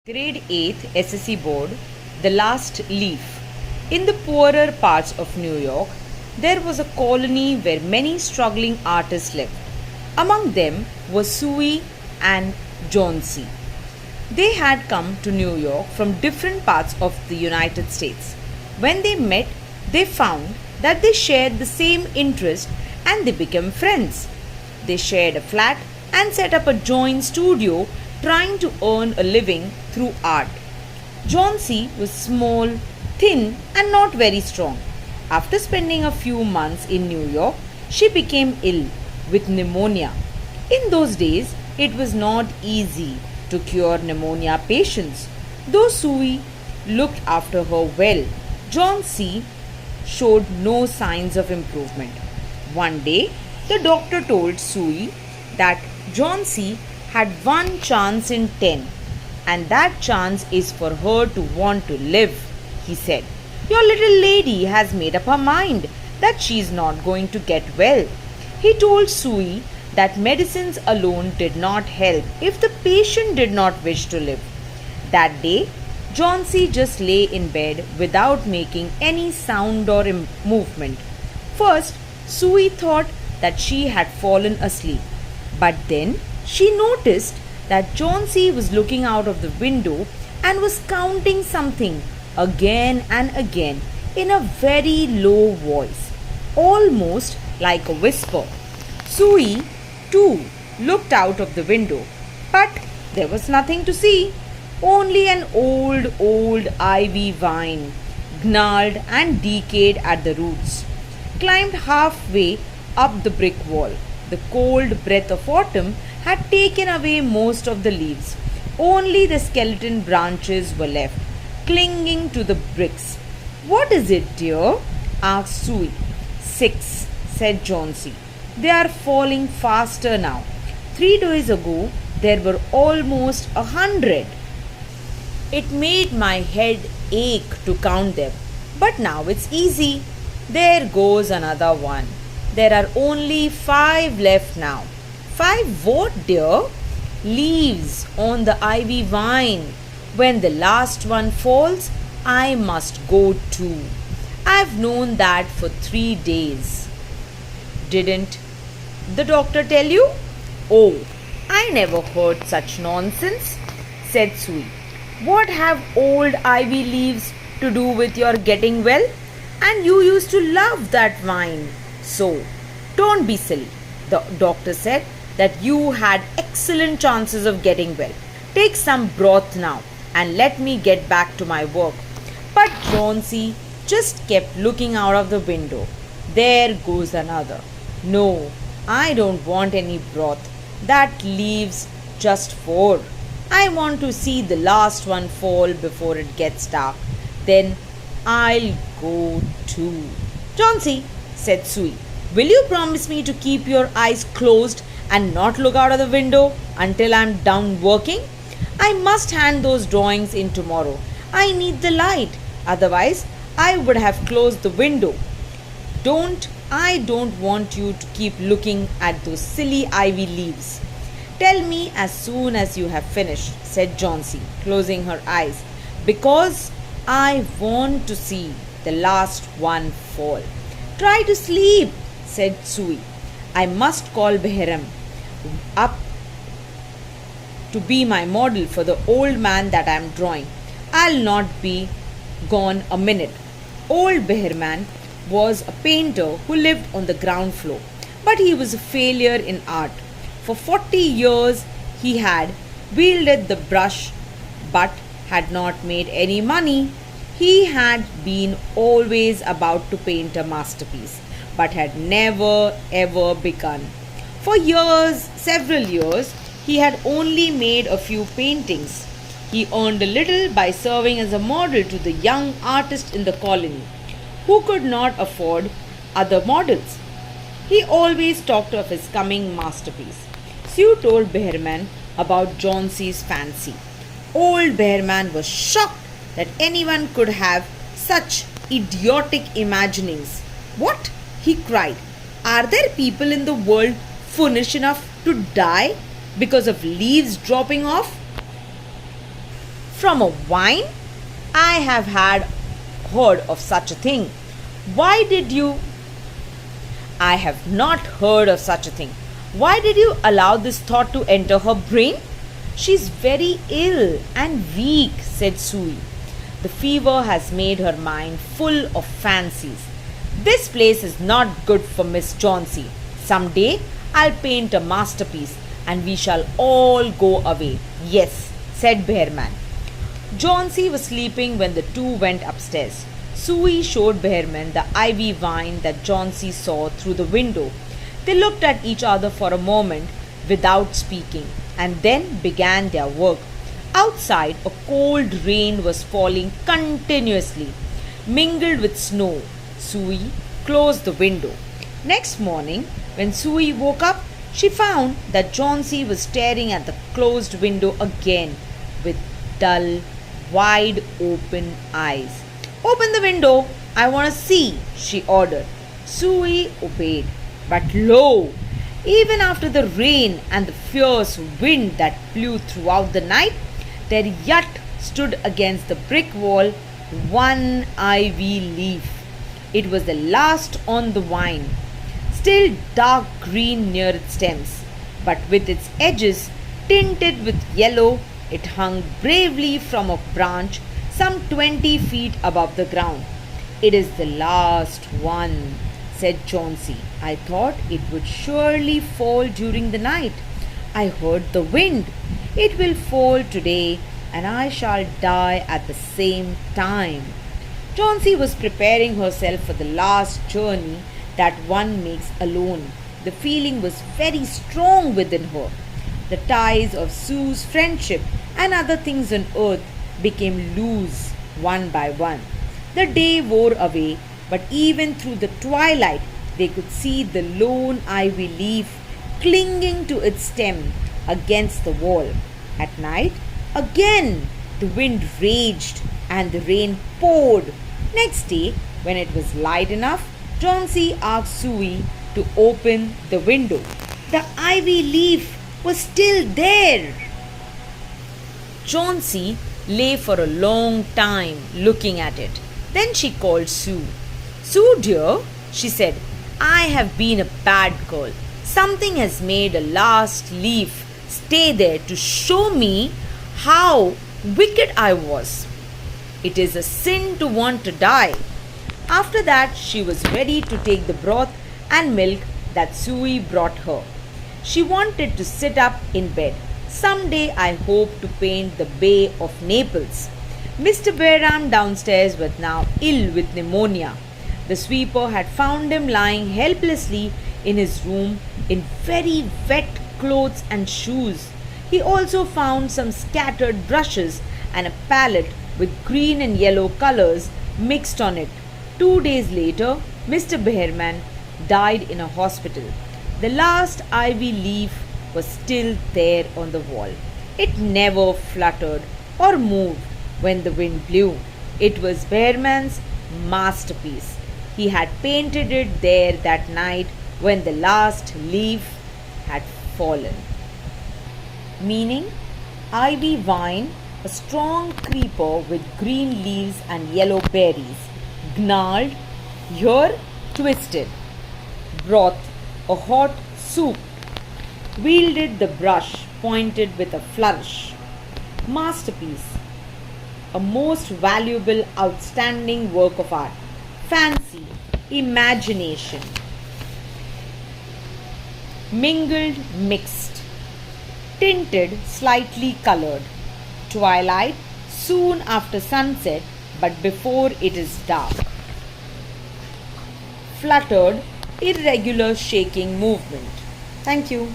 Grade 8th SSC board, The Last Leaf. In the poorer parts of New York, there was a colony where many struggling artists lived. Among them were Suey and John C. They had come to New York from different parts of the United States. When they met, they found that they shared the same interest and they became friends. They shared a flat and set up a joint studio trying to earn a living through art. John C. was small, thin, and not very strong. After spending a few months in New York, she became ill with pneumonia. In those days, it was not easy to cure pneumonia patients. Though Suey looked after her well, John C. showed no signs of improvement. One day, the doctor told Suey that John C. had one chance in 10, and that chance is for her to want to live, he said. Your little lady has made up her mind that she is not going to get well. He told Suey that medicines alone did not help if the patient did not wish to live. That day, John C. just lay in bed without making any sound or movement. First, Suey thought that she had fallen asleep, but then she noticed that John C. was looking out of the window and was counting something again and again in a very low voice, almost like a whisper. Suey, too, looked out of the window, but there was nothing to see, only an old ivy vine, gnarled and decayed at the roots, climbed halfway up the brick wall. The cold breath of autumn had taken away most of the leaves. Only the skeleton branches were left, clinging to the bricks. What is it, dear? Asked Suey. 6, said John C. They are falling faster now. 3 days ago, there were almost 100. It made my head ache to count them, but now it's easy. There goes another one. There are only 5 left now. 5 what, dear? Leaves on the ivy vine. When the last one falls, I must go too. I've known that for 3 days. Didn't the doctor tell you? Oh, I never heard such nonsense, said Suey. What have old ivy leaves to do with your getting well? And you used to love that vine. So, don't be silly. The doctor said that you had excellent chances of getting well. Take some broth now and let me get back to my work. But John C. just kept looking out of the window. There goes another. No, I don't want any broth. That leaves just 4. I want to see the last one fall before it gets dark. Then I'll go too. John C., said Suey, will you promise me to keep your eyes closed and not look out of the window until I'm done working? I must hand those drawings in tomorrow. I need the light. Otherwise, I would have closed the window. I don't want you to keep looking at those silly ivy leaves. Tell me as soon as you have finished, said John C., closing her eyes, because I want to see the last one fall. Try to sleep, said Suey. I must call Behram up to be my model for the old man that I am drawing. I'll not be gone a minute. Old Behrman was a painter who lived on the ground floor, but he was a failure in art. For 40 years he had wielded the brush but had not made any money. He had been always about to paint a masterpiece, but had never ever begun. For years, several years, he had only made a few paintings. He earned a little by serving as a model to the young artists in the colony, who could not afford other models. He always talked of his coming masterpiece. Sue told Behrman about John C.'s fancy. Old Behrman was shocked that anyone could have such idiotic imaginings. What? He cried. Are there people in the world foolish enough to die because of leaves dropping off? From a vine? I have had heard of such a thing. Why did you? I have not heard of such a thing. Why did you allow this thought to enter her brain? She's very ill and weak, said Sui. The fever has made her mind full of fancies. This place is not good for Miss Chauncey. Some day I'll paint a masterpiece and we shall all go away. Yes, said Bearman. Chauncey was sleeping when the two went upstairs. Sui showed Bearman the ivy vine that Chauncey saw through the window. They looked at each other for a moment without speaking and then began their work. Outside, a cold rain was falling continuously, mingled with snow. Sui closed the window. Next morning, when Sui woke up, she found that Chauncey was staring at the closed window again with dull, wide open eyes. Open the window, I want to see, she ordered. Sui obeyed. But lo! Even after the rain and the fierce wind that blew throughout the night, there yet stood against the brick wall one ivy leaf. It was the last on the vine, still dark green near its stems, but with its edges tinted with yellow. It hung bravely from a branch some 20 feet above the ground. It is the last one, said Chauncey. I thought it would surely fall during the night. I heard the wind. It will fall today, and I shall die at the same time. Chauncey was preparing herself for the last journey that one makes alone. The feeling was very strong within her. The ties of Sue's friendship and other things on earth became loose one by one. The day wore away, but even through the twilight they could see the lone ivy leaf clinging to its stem against the wall. At night, again the wind raged and the rain poured. Next day, when it was light enough, Chauncey asked Sui to open the window. The ivy leaf was still there. Chauncey lay for a long time looking at it. Then she called Sue. Sue, dear, she said, I have been a bad girl. Something has made a last leaf stay there to show me how wicked I was. It is a sin to want to die. After that, she was ready to take the broth and milk that Sui brought her. She wanted to sit up in bed. Some day I hope to paint the Bay of Naples. Mr. Behram downstairs was now ill with pneumonia. The sweeper had found him lying helplessly in his room in very wet clothes and shoes. He also found some scattered brushes and a palette with green and yellow colors mixed on it. 2 days later, Mr. Behrman died in a hospital. The last ivy leaf was still there on the wall. It never fluttered or moved when the wind blew. It was Behrman's masterpiece. He had painted it there that night when the last leaf had fallen. Meaning, ivy vine, a strong creeper with green leaves and yellow berries, gnarled, here twisted. Broth, a hot soup, wielded the brush, pointed with a flourish. Masterpiece, a most valuable, outstanding work of art. Fancy, imagination. Mingled, mixed. Tinted, slightly colored. Twilight, soon after sunset, but before it is dark. Fluttered, irregular shaking movement. Thank you.